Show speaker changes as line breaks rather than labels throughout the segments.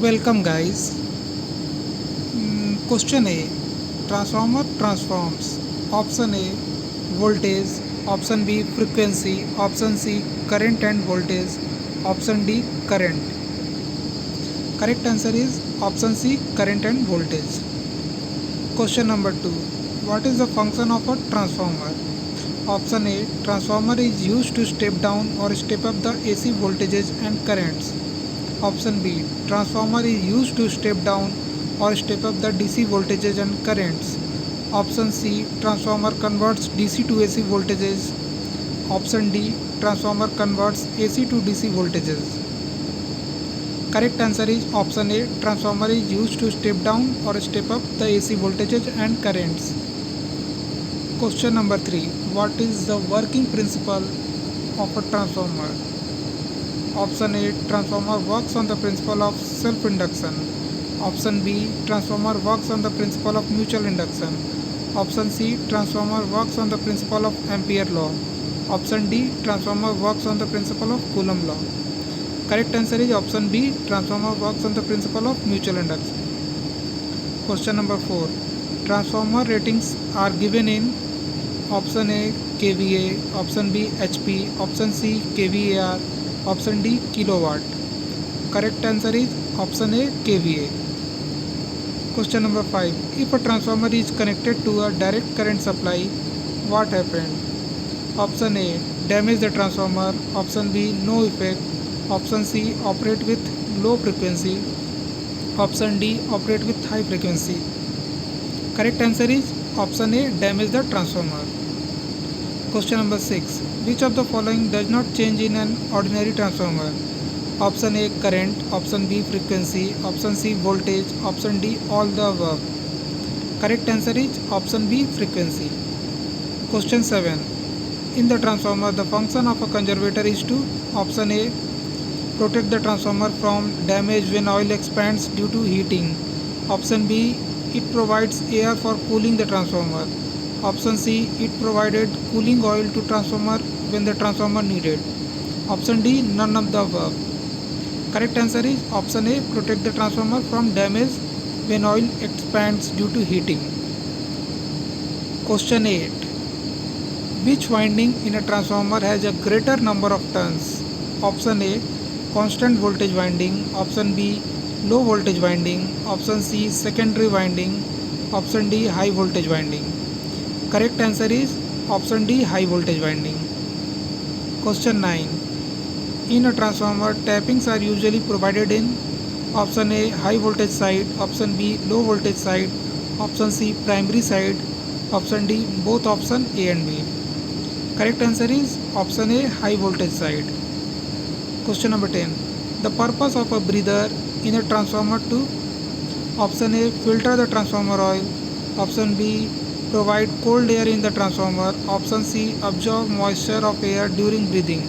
Welcome guys. Question A. Transformer transforms. Option A voltage. Option B frequency. Option C current and voltage. Option D current. Correct answer is option C current and voltage. Question number 2. What is the function of a transformer? Option A. Transformer is used to step down or step up the AC voltages and currents. Option B. Transformer is used to step down or step up the DC voltages and currents. Option C. Transformer converts DC to AC voltages. Option D. Transformer converts AC to DC voltages. Correct answer is option A. Transformer is used to step down or step up the AC voltages and currents. Question number 3. What is the working principle of a transformer? Option A. Transformer works on the principle of self-induction. Option B. Transformer works on the principle of mutual induction. Option C. Transformer works on the principle of Ampere law. Option D. Transformer works on the principle of Coulomb law. Correct answer is option B. Transformer works on the principle of mutual induction. Question number 4. Transformer ratings are given in option A kVA, option B HP, option C kVAR, option D kilowatt. Correct answer is option A kVA. Question number 5. If a transformer is connected to a direct current supply, what happened? Option A. Damage the transformer. Option B. No effect. Option C. Operate with low frequency. Option D. Operate with high frequency. Correct answer is option A. Damage the transformer. Question number 6. Which of the following does not change in an ordinary transformer? Option A current, option B frequency, option C voltage, option D all the above. Correct answer is option B frequency. Question 7. In the transformer, the function of a conservator is to option A protect the transformer from damage when oil expands due to heating. Option B, it provides air for cooling the transformer. Option C, it provided cooling oil to transformer when the transformer needed. Option D, none of the above. Correct answer is option A, protect the transformer from damage when oil expands due to heating. Question 8. Which winding in a transformer has a greater number of turns? Option A, constant voltage winding. Option B, low voltage winding. Option C, secondary winding. Option D, high voltage winding. Correct answer is option D, high voltage winding. Question 9. In a transformer, tappings are usually provided in option A, high voltage side. Option B, low voltage side. Option C, primary side. Option D, both option A and B. Correct answer is option A, high voltage side. Question number 10. The purpose of a breather in a transformer to option A, filter the transformer oil. Option B, provide cold air in the transformer. Option C, absorb moisture of air during breathing.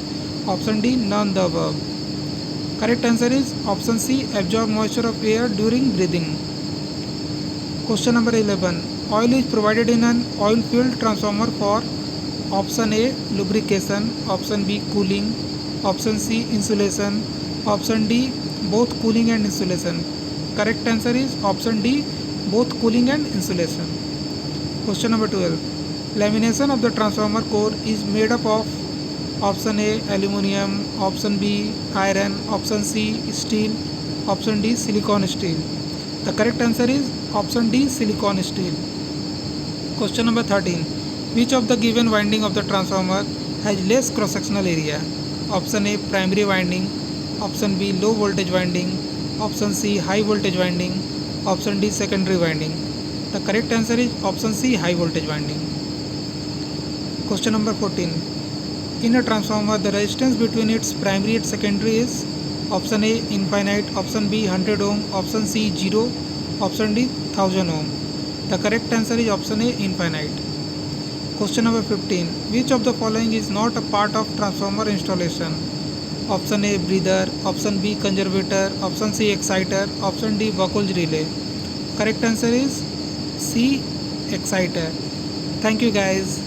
Option D, none the above. Correct answer is option C, absorb moisture of air during breathing. Question number 11. Oil is provided in an oil-filled transformer for option A, lubrication. Option B, cooling. Option C, insulation. Option D, both cooling and insulation. Correct answer is option D, both cooling and insulation. Question number 12. Lamination of the transformer core is made up of option A, aluminium. Option B, iron. Option C, steel. Option D, silicon steel. The correct answer is option D, silicon steel. Question number 13. Which of the given winding of the transformer has less cross-sectional area? Option A, primary winding. Option B, low voltage winding. Option C, high voltage winding. Option D, secondary winding. The correct answer is option C, high voltage winding. Question number 14. In a transformer, the resistance between its primary and secondary is option A, infinite. Option B, 100 ohm. Option C, 0. Option D, 1000 ohm. The correct answer is option A, infinite. Question number 15. Which of the following is not a part of transformer installation? Option A, breather. Option B, conservator. Option C, exciter. Option D, Buckles relay. Correct answer is C, exciter. Thank you guys.